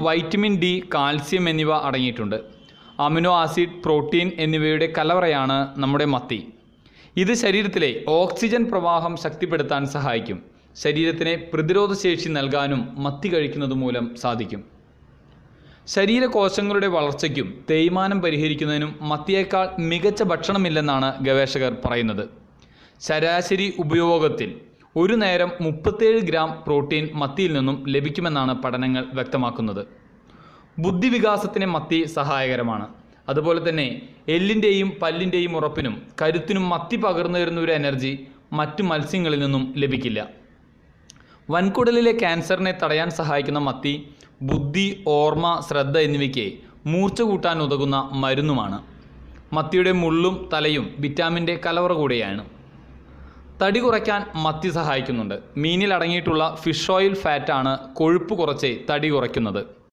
Vitamin D, calcium എന്നിവ അടങ്ങിയിട്ടുണ്ട്. Amino acid, protein എന്നിവയുടെ കലവറയാണ് നമ്മുടെ മത്തി. ഇത് ശരീരത്തിലെ ഓക്സിജൻ പ്രവാഹം ശക്തിപ്പെടുത്താൻ സഹായിക്കും. ശരീരത്തിന് പ്രതിരോധശേഷി നൽകാനും മത്തി കഴിക്കുന്നത് മൂലം സാധിക്കും. ശരീരകോശങ്ങളുടെ വളർച്ചയ്ക്കും തേയ്മാനം പരിഹരിക്കുന്നതിനും മത്തിയേക്കാൾ മികച്ച ഭക്ഷണമില്ലെന്നാണ് ഗവേഷകർ പറയുന്നത്. ശരാശരി ഉപയോഗത്തിൽ ഒരു നേരം 37 ഗ്രാം പ്രോട്ടീൻ മത്തിയിൽ നിന്നും ലഭിക്കുമെന്നാണ് പഠനങ്ങൾ വ്യക്തമാക്കുന്നത്. ബുദ്ധിവികാസത്തിന് മത്തി സഹായകരമാണ്. അതുപോലെ തന്നെ എല്ലിൻ്റെയും പല്ലിൻ്റെയും ഉറപ്പിനും കരുത്തിനും മത്തി പകർന്നു തരുന്ന ഒരു എനർജി മറ്റു മത്സ്യങ്ങളിൽ നിന്നും ലഭിക്കില്ല. വൻകുടലിലെ ക്യാൻസറിനെ തടയാൻ സഹായിക്കുന്ന മത്തി ബുദ്ധി, ഓർമ്മ, ശ്രദ്ധ എന്നിവയ്ക്ക് മൂർച്ച കൂട്ടാൻ ഉതകുന്ന മരുന്നുമാണ്. മത്തിയുടെ മുള്ളും തലയും വിറ്റാമിൻ്റെ കലവറ കൂടെയാണ്. തടി കുറയ്ക്കാൻ മത്തി സഹായിക്കുന്നുണ്ട്. മീനിൽ അടങ്ങിയിട്ടുള്ള ഫിഷ് ഓയിൽ ഫാറ്റാണ് കൊഴുപ്പ് കുറച്ച് തടി കുറയ്ക്കുന്നത്.